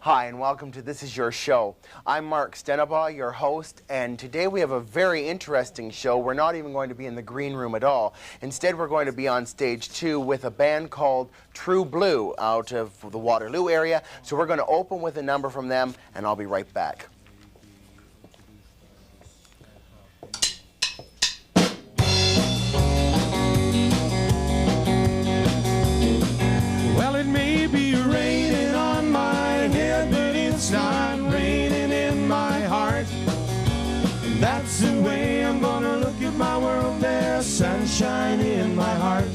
Hi, and welcome to This Is Your Show. I'm Mark Stenabaugh, your host, and today we have a very interesting show. We're not even going to be in the green room at all. Instead, we're going to be on stage 2 with a band called True Blue out of the Waterloo area. So we're going to open with a number from them, and I'll be right back. Well, it may be raining on my head, but it's not raining in my heart. And that's the way I'm gonna look at my world. There's sunshine in my heart.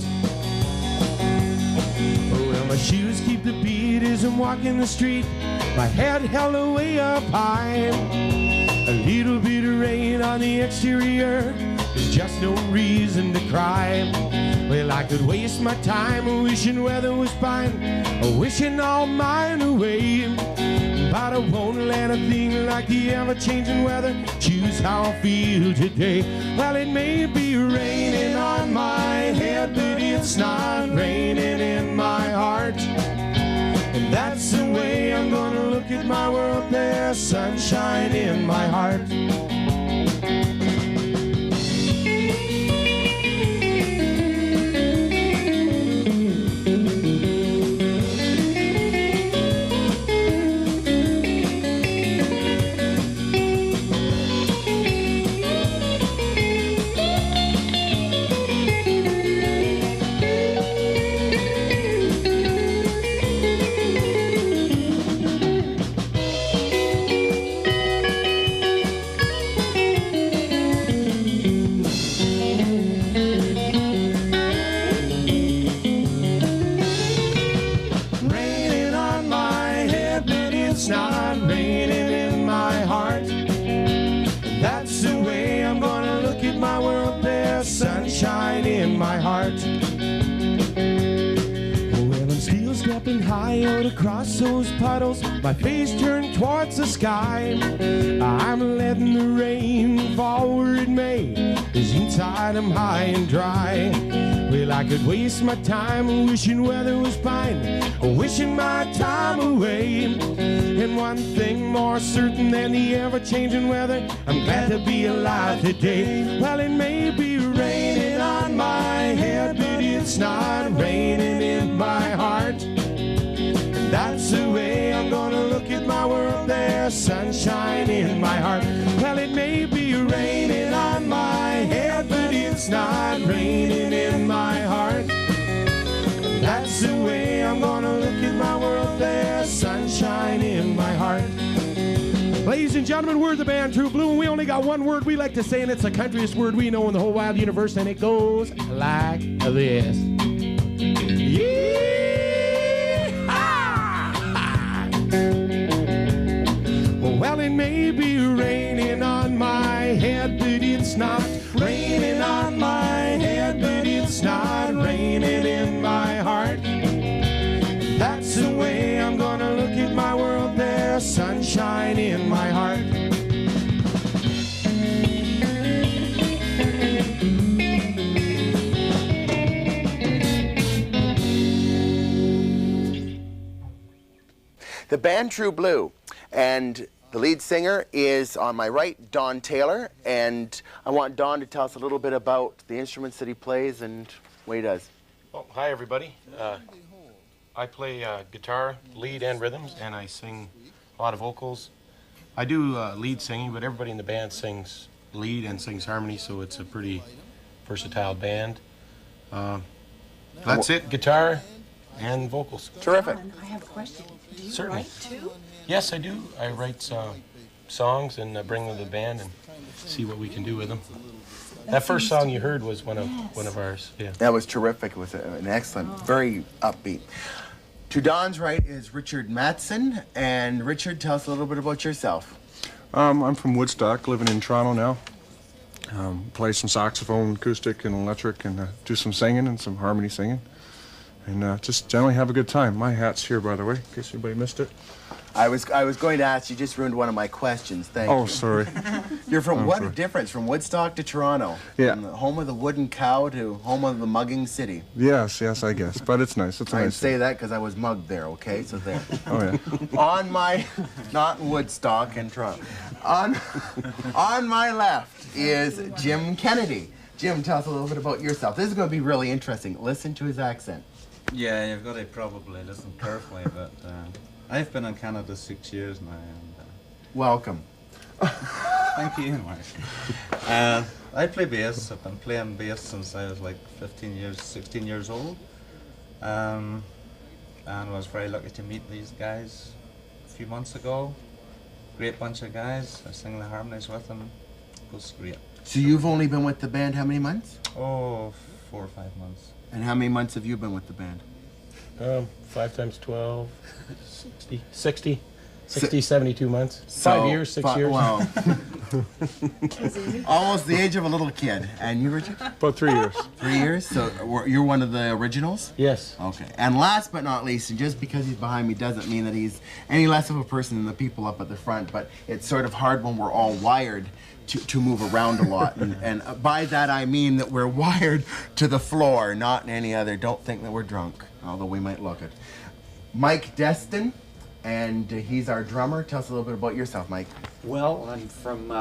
Well, my shoes keep the beat as I'm walking the street, my head held way up high. A little bit of rain on the exterior is just no reason to cry. Well, I could waste my time wishing weather was fine, wishing all mine away. But I won't let a thing like the ever-changing weather choose how I feel today. Well, it may be raining on my head, but it's not raining in my heart. And that's the way I'm gonna look at my world. There's sunshine in my heart. It's not raining in my heart. That's the way I'm gonna look at my world. There's sunshine in my heart. Well, I'm still stepping high out across those puddles, my face turned towards the sky. I'm letting the rain fall where it may, 'cause inside I'm high and dry. Well, I could waste my time wishing weather was fine, wishing my time away. And one thing more certain than the ever-changing weather, I'm glad to be alive today. Well, it may be raining on my head, but it's not raining in my heart. And that's the way I'm gonna look at my world. There's sunshine in my heart. Well, it may be raining on my head, but it's not raining in my heart. And that's the way I'm gonna look at my world. There's sunshine in my heart. Ladies and gentlemen, we're the band True Blue, and we only got one word we like to say, and it's the countryest word we know in the whole wide universe, and it goes like this. Well, it may be raining on my head, but it's not raining on my head, but it's not raining in my heart. That's the way I'm gonna look at my world. There's sunshine in my heart. The band True Blue, and the lead singer is on my right, Don Taylor, and I want Don to tell us a little bit about the instruments that he plays and what he does. Well, hi everybody. I play guitar, lead and rhythms, and I sing a lot of vocals. I do lead singing, but everybody in the band sings lead and sings harmony, so it's a pretty versatile band. That's it, guitar and vocals. Terrific. I have a question. Do you Certainly. write too? Yes, I do. I write songs and bring them to the band and see what we can do with them. That first song you heard was one of ours. Yeah. That was terrific. It was an excellent, very upbeat. To Don's right is Richard Matson, and Richard, tell us a little bit about yourself. I'm from Woodstock, living in Toronto now. Play some saxophone, acoustic and electric, and do some singing and some harmony singing. and just generally have a good time. My hat's here, by the way, in case anybody missed it. I was going to ask, you just ruined one of my questions. Thank you. Oh, sorry. You're from I'm what sorry. a difference from Woodstock to Toronto. Yeah. From the home of the wooden cow to home of the mugging city. Yes, I guess. But it's nice. It's a I nice say that because I was mugged there, okay? So there. Oh, yeah. On my, not Woodstock and Toronto. On my left is Jim Kennedy. Jim, tell us a little bit about yourself. This is going to be really interesting. Listen to his accent. Yeah, you've got to probably listen carefully, but I've been in Canada 6 years now, and Welcome. thank you, Mark. I play bass. I've been playing bass since I was like 16 years old, and I was very lucky to meet these guys a few months ago. Great bunch of guys. I sing the harmonies with them. It was great. So you've only been with the band how many months? Oh, 4 or 5 months. And how many months have you been with the band? 5 times 12, 60, 72 months. 5 years, 6 years. Well, almost the age of a little kid. And you, Richard? About 3 years. 3 years? So you're one of the originals? Yes. Okay. And last but not least, and just because he's behind me doesn't mean that he's any less of a person than the people up at the front, but it's sort of hard when we're all wired to move around a lot. And by that I mean that we're wired to the floor, not any other. Don't think that we're drunk, although we might look it. Mike Destin, and he's our drummer. Tell us a little bit about yourself, Mike. Well, I'm from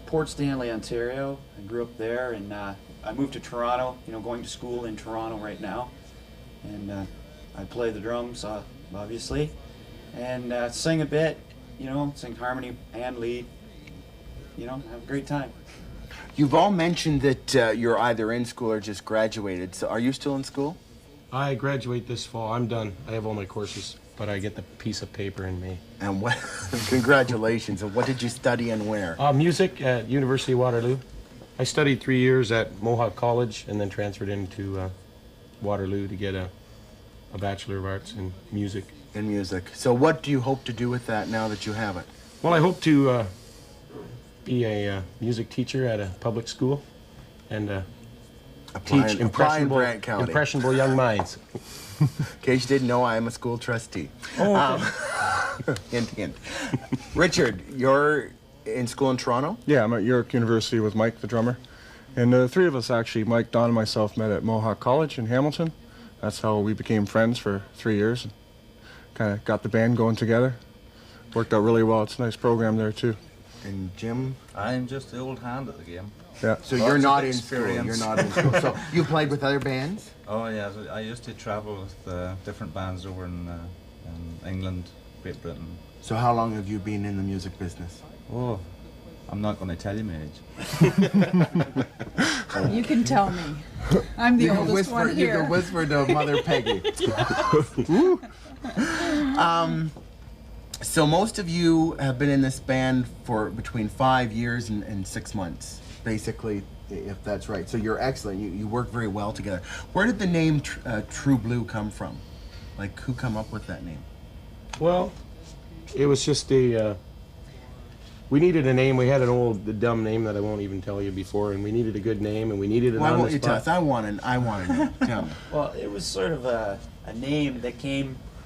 Port Stanley, Ontario. I grew up there, and I moved to Toronto, going to school in Toronto right now. And I play the drums, obviously, and sing a bit, sing harmony and lead, have a great time. You've all mentioned that you're either in school or just graduated. So are you still in school? I graduate this fall. I'm done. I have all my courses, but I get the piece of paper in May. And what? Congratulations. And what did you study and where? Music at University of Waterloo. I studied 3 years at Mohawk College and then transferred into Waterloo to get a Bachelor of Arts in music. In music. So what do you hope to do with that now that you have it? Well, I hope to be a music teacher at a public school and teach impressionable young minds. In case you didn't know, I am a school trustee. Oh, okay. Hint, hint. Richard, you're in school in Toronto? Yeah, I'm at York University with Mike, the drummer. And the three of us actually, Mike, Don, and myself, met at Mohawk College in Hamilton. That's how we became friends for 3 years. And kind of got the band going together. Worked out really well. It's a nice program there, too. And Jim? I'm just the old hand at the game. Yeah. So Lots you're of not in school. experience. You're not in school. So you played with other bands? Oh yeah, so I used to travel with different bands over in England, Great Britain. So how long have you been in the music business? Oh, I'm not going to tell you my age. You can tell me. I'm the oldest one You here. can whisper to Mother Peggy. So most of you have been in this band for between 5 years and 6 months, basically, if that's right. So you're excellent. You work very well together. Where did the name True Blue come from? Like, who come up with that name? Well, it was just we needed a name. We had an old dumb name that I won't even tell you before, and we needed a good name, and we needed it Why on won't the you tell spot. us? I want to know. Tell me. Well, it was sort of a name that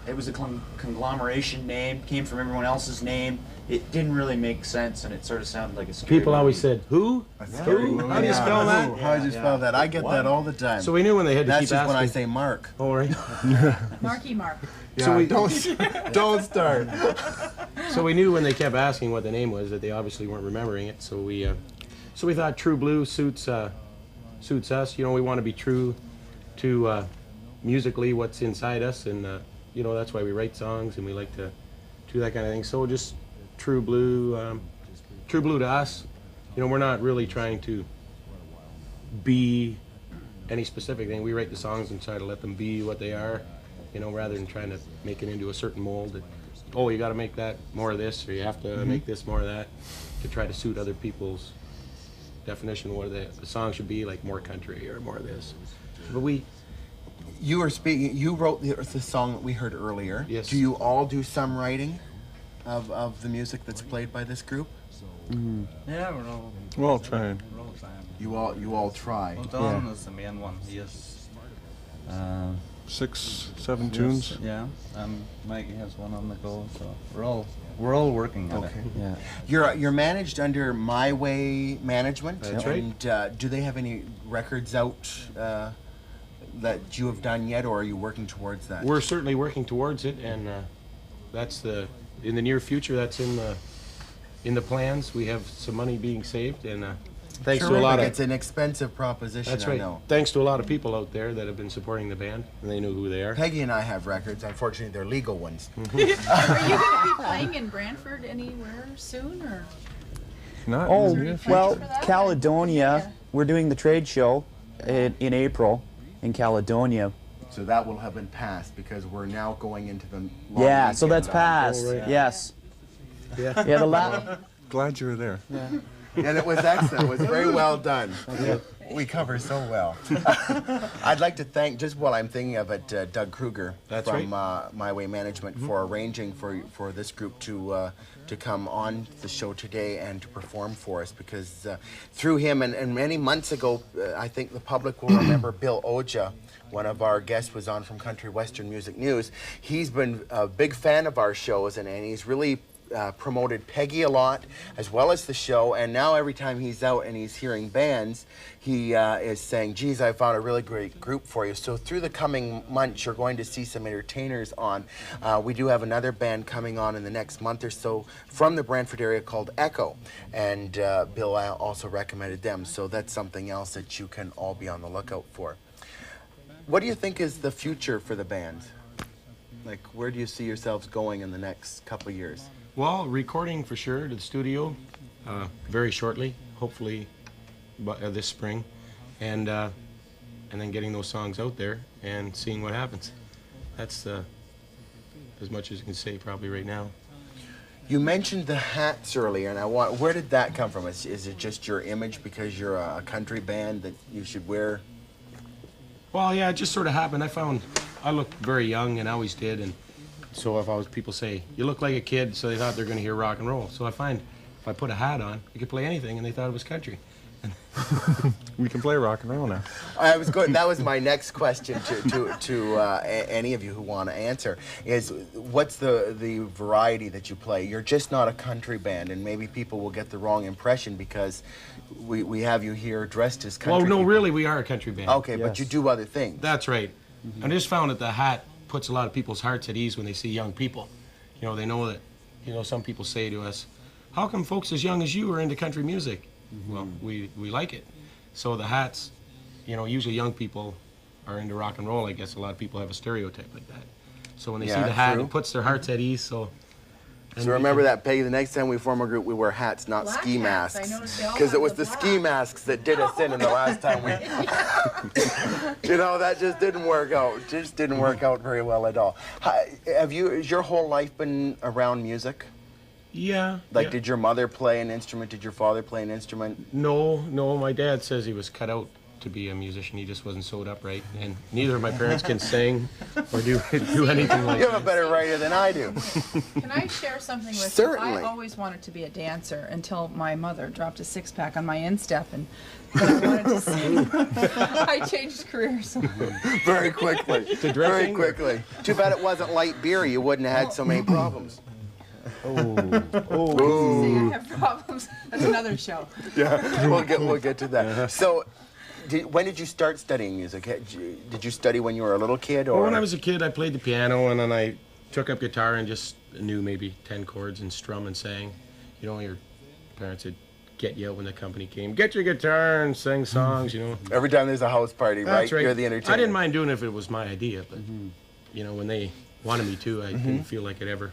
it was a conglomeration name, came from everyone else's name. It didn't really make sense, and it sort of sounded like a scary People always movie. said, "Who? Who? How do you spell that?" How do you spell that? I get that all the time. So we knew when they had to That's keep just asking. when I say Mark. Oh, right. Marky Mark. So we Don't start. So we knew when they kept asking what the name was that they obviously weren't remembering it. So we thought True Blue suits us. We want to be true to musically what's inside us, and that's why we write songs and we like to do that kind of thing. So just True Blue, True Blue to us. We're not really trying to be any specific thing. We write the songs and try to let them be what they are. Rather than trying to make it into a certain mold. That, you got to make that more of this, or you have to make this more of that, to try to suit other people's definition of what the song should be, like more country or more of this. But You were speaking. You wrote the song that we heard earlier. Yes. Do you all do some writing of the music that's played by this group? Yeah, we're all Trying. we're all trying. You all try. Well, Don is the main one. He is 6, 7 tunes. Yeah, Mikey has one on the go, so we're all working on it. Yeah. You're managed under My Way Management. That's right. And do they have any records out that you have done yet, or are you working towards that? We're certainly working towards it, and that's in the near future. That's in the plans. We have some money being saved, and thanks to a lot of. It's an expensive proposition. That's right. I know. Thanks to a lot of people out there that have been supporting the band, and they know who they are. Peggy and I have records. Unfortunately, they're legal ones. Are you going to be playing in Brantford anywhere soon, or? Not Oh, in the near future. well, for that? Caledonia. Yeah. We're doing the trade show in April in Caledonia. So that will have been passed because we're now going into the long Yeah, so weekend that's on. passed. Oh, right. Yes. Yeah. Yeah, the last. Glad you were there. And it was excellent. It was very well done. We cover so well. I'd like to thank, just while I'm thinking of it, Doug Kruger That's from My Way Management for arranging for this group to come on the show today and to perform for us, because through him and many months ago, I think the public will remember Bill Oja. One of our guests was on from Country Western Music News. He's been a big fan of our shows, and he's really promoted Peggy a lot, as well as the show. And now every time he's out and he's hearing bands, he is saying, geez, I found a really great group for you. So through the coming months, you're going to see some entertainers on. We do have another band coming on in the next month or so from the Brantford area called Echo. And Bill also recommended them. So that's something else that you can all be on the lookout for. What do you think is the future for the band? Like, where do you see yourselves going in the next couple of years? Well, recording for sure to the studio very shortly, hopefully this spring, and then getting those songs out there and seeing what happens. That's as much as I can say probably right now. You mentioned the hats earlier, and where did that come from? Is it just your image because you're a country band that you should wear? Well, yeah, it just sort of happened. I found I looked very young and always did, and so people say, you look like a kid, so they thought they're going to hear rock and roll. So I find if I put a hat on, I could play anything, and they thought it was country. We can play rock and roll now. I was going. That was my next question to any of you who want to answer. Is what's the variety that you play? You're just not a country band, and maybe people will get the wrong impression because we have you here dressed as country. Well, no, people. really, we are a country band. Okay, but you do other things. That's right. I just found that the hat puts a lot of people's hearts at ease when they see young people. You know, they know that, some people say to us, how come folks as young as you are into country music? Well, we like it. So the hats, usually young people are into rock and roll. I guess a lot of people have a stereotype like that. So when they see the hat, true. it puts their hearts at ease. So remember that, Peggy, the next time we form a group, we wear hats, not Black ski hats. I masks. noticed they all Because it have was the the ski black. masks that did us in the last time we... that just didn't work out. Just didn't work out very well at all. Has your whole life been around music? yeah. Like, yeah. did your mother play an instrument? Did your father play an instrument? No, my dad says he was cut out to be a musician. He just wasn't sewed up right. And neither of my parents can sing or do anything like You that. have a better writer than I do. Can I share something with Certainly. you? I always wanted to be a dancer until my mother dropped a six-pack on my instep, and then I wanted to sing. I changed careers. Very quickly. Very dressing? quickly. Too bad it wasn't light beer. You wouldn't have had so many problems. See, I have problems. That's another show. Yeah, we'll get to that. So, when did you start studying music? Did you study when you were a little kid, or? Well, when I was a kid, I played the piano, and then I took up guitar and just knew maybe 10 chords and strum and sang. Your parents would get you out when the company came. Get your guitar and sing songs, Every time there's a house party, right? That's right. You're the entertainer. I didn't mind doing it if it was my idea, but when they wanted me to, I didn't feel like it ever.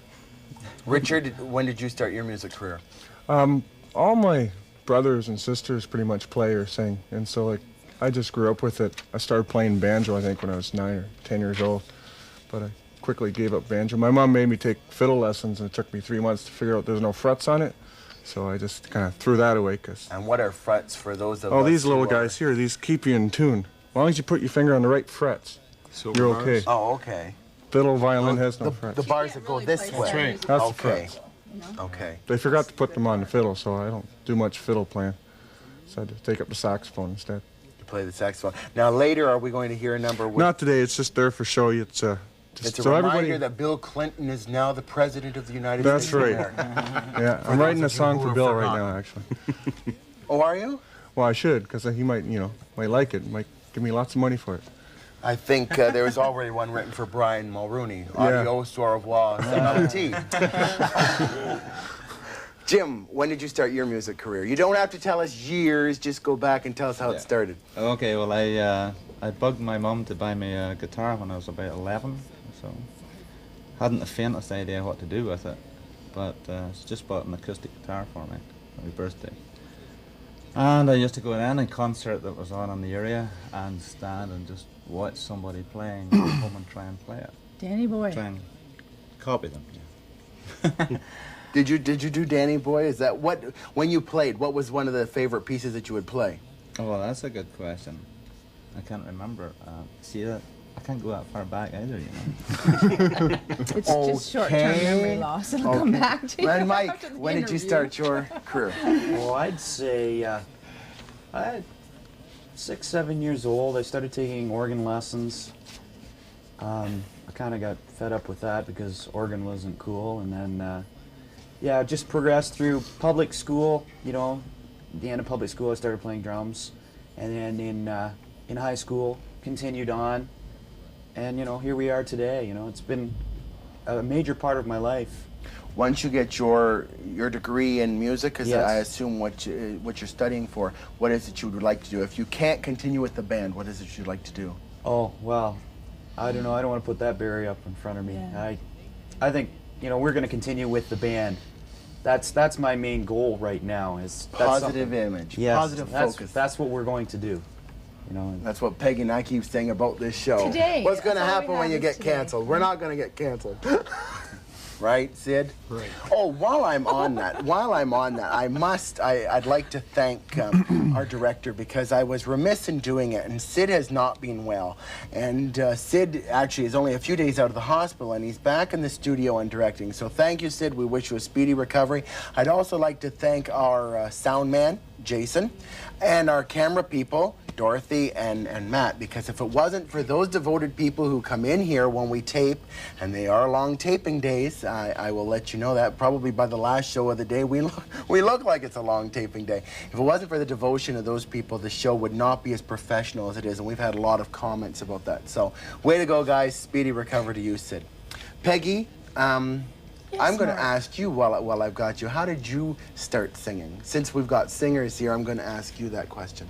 Richard, when did you start your music career? All my brothers and sisters pretty much play or sing, and so I just grew up with it. I started playing banjo, I think, when I was 9 or 10 years old, but I quickly gave up banjo. My mom made me take fiddle lessons, and it took me 3 months to figure out there's no frets on it, so I just kind of threw that away. And what are frets for those of us? Oh, these who little are- guys here, these keep you in tune. As long as you put your finger on the right frets, Silver you're bars? okay. Oh, okay. Fiddle, violin has no The frets. bars that go this way. That's right. That's the Okay. frets. Okay. They forgot to put them on the fiddle, so I don't do much fiddle playing. So I had to take up the saxophone instead. play the saxophone. Now later, are we going to hear a number with... Not today. It's just there for show. It's It's a so reminder everybody. that Bill Clinton is now the president of the United That's States of right. America. Yeah, I'm writing a song for Bill right now, actually. Oh, are you? Well, I should, because he might, might like it. Might give me lots of money for it. I think there was already one written for Brian Mulrooney. Adios, au revoir, saluti. Jim, when did you start your music career? You don't have to tell us years, just go back and tell us how it started. Okay, well, I bugged my mum to buy me a guitar when I was about 11, so hadn't the faintest idea what to do with it, but she just bought an acoustic guitar for me for my birthday. And I used to go to any concert that was on in the area and stand and just watch somebody playing, and come and try and play it. Danny Boy. Try and copy them. Yeah. Did you do Danny Boy? Is that when you played, what was one of the favorite pieces that you would play? Oh, well, that's a good question. I can't remember. See, I can't go that far back either, It's just short-term memory loss. It'll come back to you. And Mike, after the when did you interview. start your career? Well, I'd say I 6, 7 years old. I started taking organ lessons. I kind of got fed up with that because organ wasn't cool, and then yeah, just progressed through public school. At the end of public school, I started playing drums, and then in high school, continued on, and here we are today. It's been a major part of my life. Once you get your degree in music, because Yes. I assume what you're studying for, what is it you would like to do? If you can't continue with the band, what is it you'd like to do? Oh, well, I don't know. I don't want to put that barrier up in front of me. Yeah. I think, we're going to continue with the band. That's my main goal right now. That's Positive something- image, Yes, positive focus. That's what we're going to do. And That's what Peggy and I keep saying about this show. Today. What's going to That's all we happen when have you is get today. canceled? We're not going to get canceled. Right, Sid? Right. Oh, while I'm on that, I'd like to thank our director, because I was remiss in doing it, and Sid has not been well. And Sid actually is only a few days out of the hospital, and he's back in the studio and directing. So thank you, Sid. We wish you a speedy recovery. I'd also like to thank our sound man, Jason, and our camera people, Dorothy and Matt, because if it wasn't for those devoted people who come in here when we tape, and they are long taping days, I will let you know that probably by the last show of the day, we look like it's a long taping day. If it wasn't for the devotion of those people, the show would not be as professional as it is, and we've had a lot of comments about that. So, way to go, guys. Speedy recovery to you, Sid. Peggy, I'm going to Mark. ask you while I've got you, how did you start singing? Since we've got singers here, I'm going to ask you that question.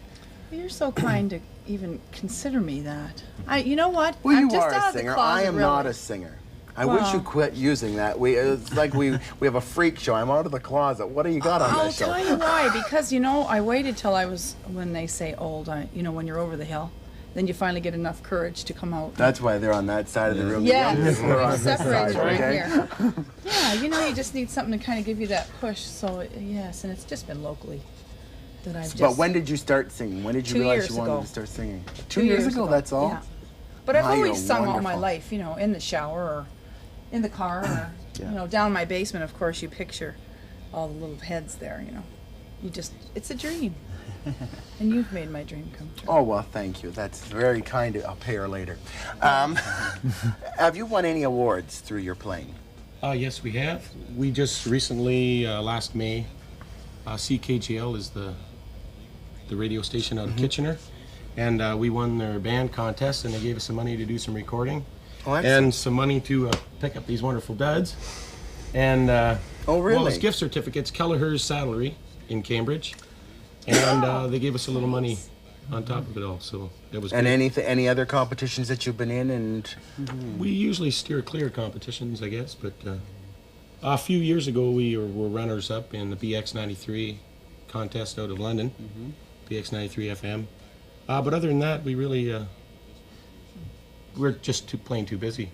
You're so kind to even consider me that. You know what? Well, I'm you just are out a of the singer. closet, I am really. not a singer. I wish you Well. quit using that. It's like we have a freak show. I'm out of the closet. What do you got on I'll that show? tell you why. Because I waited till I was, when they say old, when you're over the hill, then you finally get enough courage to come out. That's why they're on that side of the room. The Yeah, youngest are on it this separates side, right okay? here. Yeah, you just need something to kind of give you that push. So yes, and it's just been locally that I've just. But when did you start singing? When did you 2 realize years you wanted ago. to start singing? 2 2 years ago, that's all? Yeah. But I've My, always you're sung all my wonderful. life, in the shower or in the car or, Yeah. down in my basement, of course, you picture all the little heads there, it's a dream. And you've made my dream come true. Oh, well, thank you. That's very kind. I'll pay her later. Have you won any awards through your playing? Yes, we have. We just recently, last May, CKGL is the radio station out of Kitchener, and we won their band contest, and they gave us some money to do some recording, Oh, excellent. and some money to pick up these wonderful duds. And Oh, really? well, it's gift certificates, Kelleher's Saddlery in Cambridge, and they gave us a little money on top of it all. So it was. And great. any other competitions that you've been in? And We usually steer clear of competitions, I guess, but a few years ago we were runners-up in the BX93 contest out of London, BX93 FM. But other than that, we really, we're just plain too busy,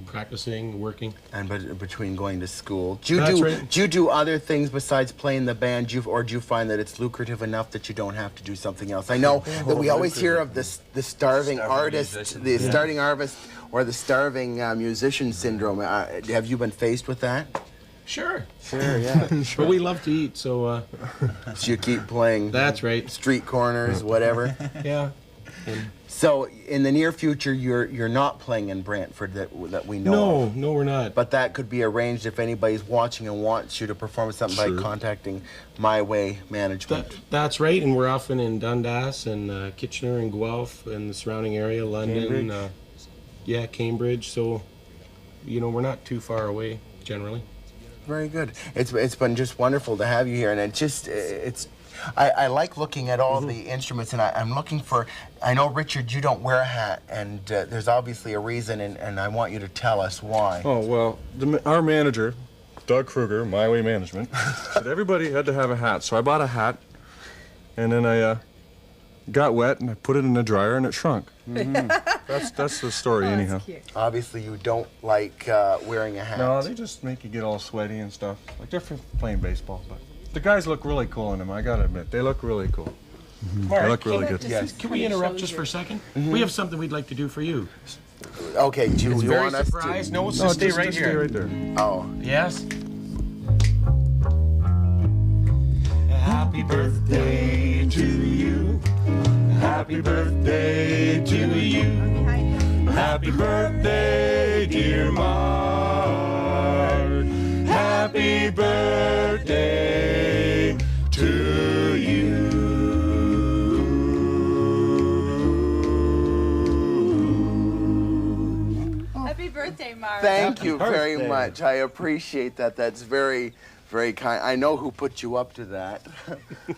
practicing, working. but between going to school, That's right. do you do other things besides playing the band? Or do you find that it's lucrative enough that you don't have to do something else? I know that we always hear of the starving artist, musician. the starving artist, or the starving musician syndrome. Have you been faced with that? Sure. Sure, yeah. But we love to eat, so So you keep playing that's right. street corners, whatever. Yeah. So in the near future, you're not playing in Brantford that we know No, of. no, we're not. But that could be arranged if anybody's watching and wants you to perform something by Sure. contacting My Way Management. That's right, and we're often in Dundas and Kitchener and Guelph and the surrounding area, London. Cambridge. Yeah, Cambridge. So, you know, we're not too far away generally. Very good. It's been just wonderful to have you here, and I like looking at all the instruments, and I'm looking for. I know, Richard, you don't wear a hat, and there's obviously a reason, and I want you to tell us why. Oh, well, our manager, Doug Kruger, My Way Management, said everybody had to have a hat. So I bought a hat, and then I got wet, and I put it in the dryer, and it shrunk. That's the story, anyhow. Obviously, you don't like wearing a hat. No, they just make you get all sweaty and stuff. Like they're playing baseball, but the guys look really cool in them. I gotta admit, they look really cool. They look really good. Yes. Can we interrupt just for a second? We have something we'd like to do for you. Okay, do you Very want us surprised. to? No, it's No, just stay right just here. stay right there. Oh. Yes. Happy birthday to you. Happy birthday to you. Happy birthday, dear Mark. Happy birthday to you. Happy birthday, Mark. Thank you very birthday. much. I appreciate that. That's very, very kind. I know who put you up to that,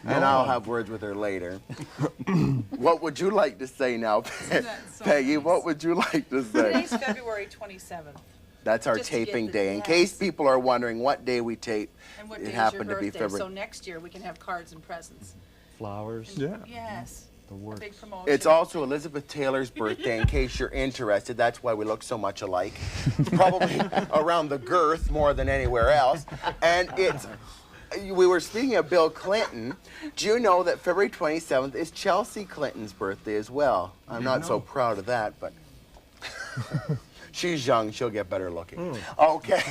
and I'll have words with her later. What would you like to say now, Peggy? nice. What would you like to say? Today's February 27th. That's our Just to get taping the- day. In yes. case people are wondering what day we tape, And what it day is happened your to be birthday? February. So next year we can have cards and presents. Flowers. Yeah. Yes. The A works. big promotion. It's also Elizabeth Taylor's birthday, in case you're interested. That's why we look so much alike. Probably around the girth more than anywhere else. And we were speaking of Bill Clinton. Do you know that February 27th is Chelsea Clinton's birthday as well? I'm not so proud of that, but she's young. She'll get better looking. Okay.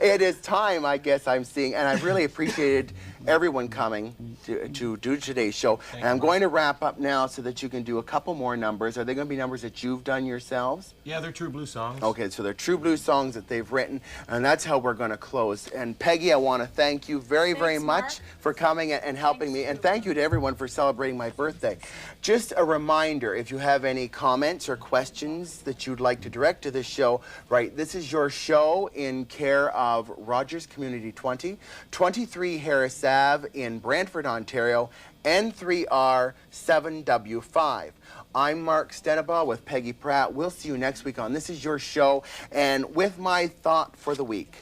It is time, I guess I'm seeing, and I've really appreciated everyone coming to do today's show. And I'm going to wrap up now so that you can do a couple more numbers. Are they going to be numbers that you've done yourselves? Yeah, they're true blue songs. Okay, so they're true blues songs that they've written, and that's how we're going to close. And Peggy, I want to thank you very, very Thanks, much Mark. for coming and helping me. And thank you to everyone for celebrating my birthday. Just a reminder, if you have any comments or questions that you'd like to direct to this show, right, this is your show in care of Rogers Community 20, 23 Harris Ave in Brantford, Ontario, N3R 7W5. I'm Mark Stenabaugh with Peggy Pratt. We'll see you next week on This Is Your Show. And with my thought for the week,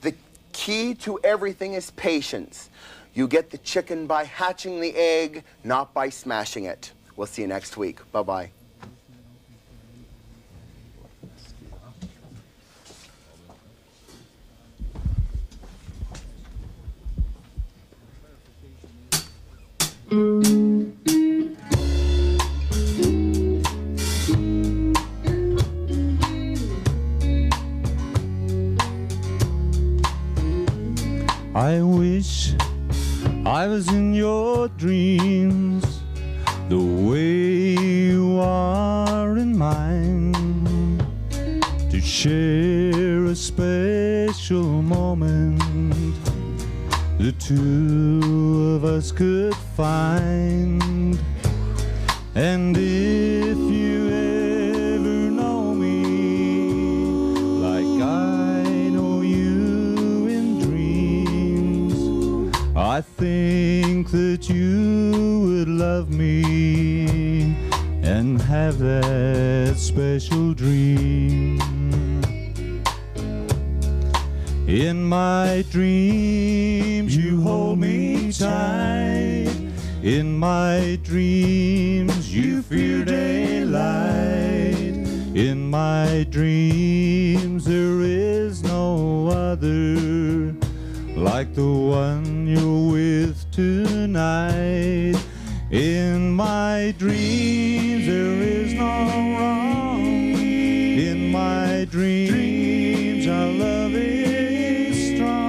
the key to everything is patience. You get the chicken by hatching the egg, not by smashing it. We'll see you next week. Bye-bye. I wish I was in your dreams the way you are in mine, to share a special moment the two of us could find. And if you ever know me like I know you in dreams, I think that you would love me and have that special dream. In my dreams you hold me tight. In my dreams you fear daylight. In my dreams there is no other like the one you're with tonight. In my dreams there is no wrong. In my dreams our love is strong.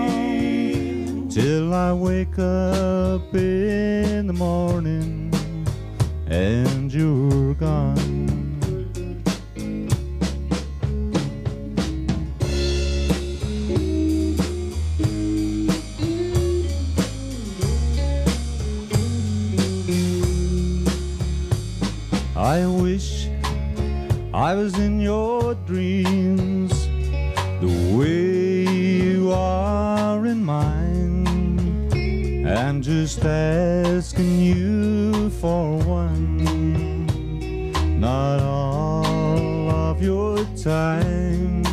I was in your dreams the way you are in mine, and just asking you for one, not all of your time.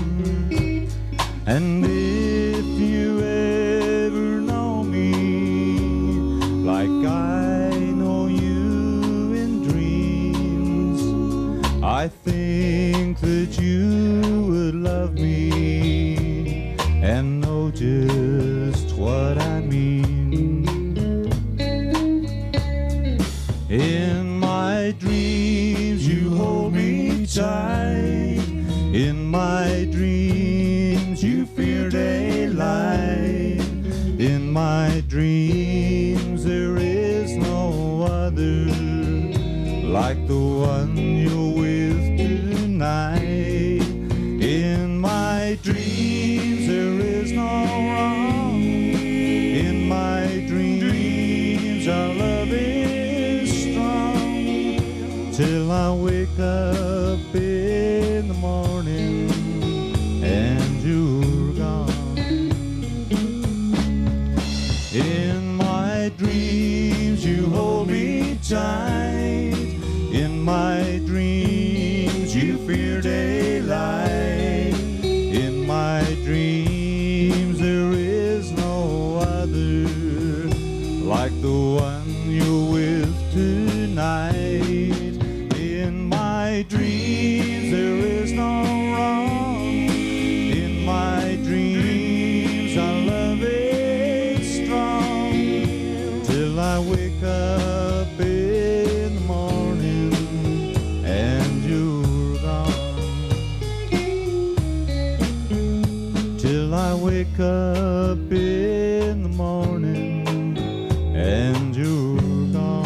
And if you ever know me like I know you in dreams, I think that you would love me and know just what I mean. In my dreams you hold me tight. In my dreams you fear daylight. In my dreams there is no other like the one you're with tonight. In my dreams there is no wrong. In my dreams our love is strong, till I wake up in the morning and you're gone. In my dreams you hold me tight. In my dreams you fear daylight. In my dreams there is no other like the one you're with tonight. In my dreams there is no wrong. In my dreams our love is strong, till I wake up in the morning and you're gone. Till I wake up in the morning and you're gone.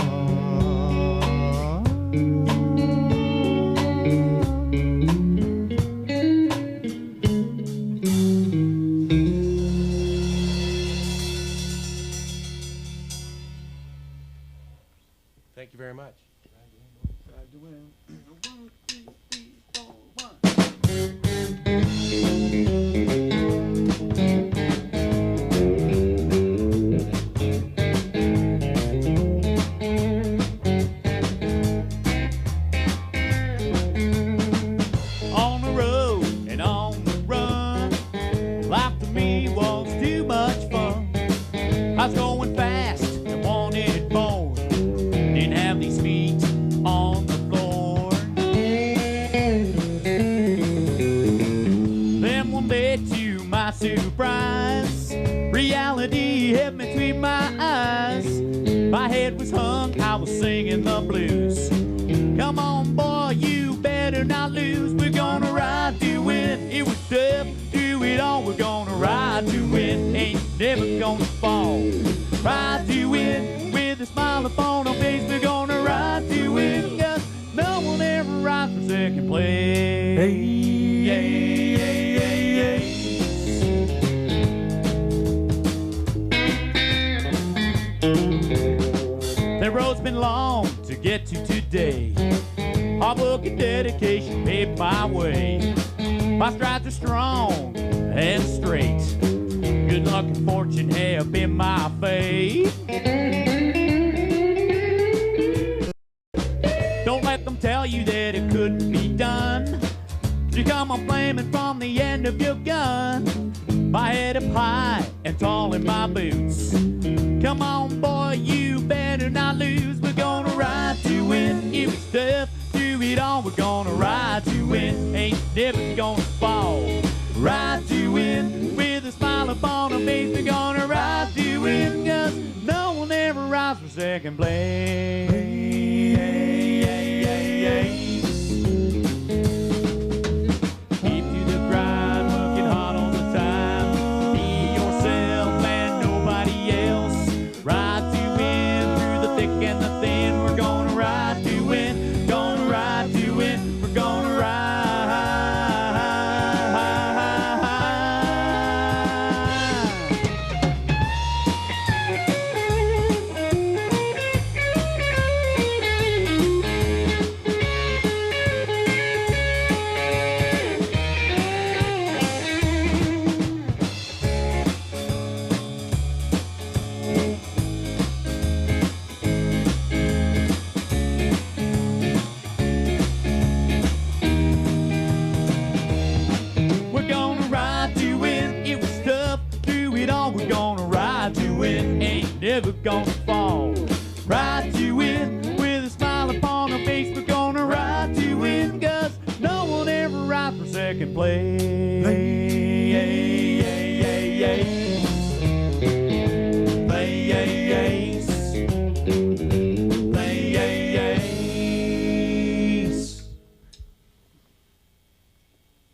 Thank you very much. On the road and on the run, life to me was too much fun. I was going fast and wanted more, didn't have these feet on the floor. Then one day, to my surprise, reality hit me between my eyes. My head was hung, I was singing the blues. Come on, boy, you better not lose. We're gonna ride to win. It was tough, do it all. We're gonna ride to win. Ain't never gonna fall. Ride to win with a smile upon our face. We're gonna ride to win, 'cause no one ever rides for second place. Hey, hey, hey, hey, hey. The road's been long to get to today. Hard work and dedication paved my way. My strides are strong and straight. Good luck and fortune have been my fate. Don't let them tell you that it couldn't be done. You come on flaming from the end of your gun. My head up high and tall in my boots. Come on, boy, you better not lose. We're gonna ride to win. If it's tough, do it all. We're gonna ride to win. Ain't never gonna fall. Ride to win with a smile upon our face. We're gonna ride to win, 'cause no one ever rides for second place. Hey, hey, hey, hey, hey. Keep to the grind, working hard all the time. Be yourself and nobody else. Ride to win through the thick and the thin. We're gonna ride to win, gonna ride to win. We're gonna ride. gonna fall. Ride to win with a smile upon her face. We're gonna ride to win, 'cause no one ever rides for second place.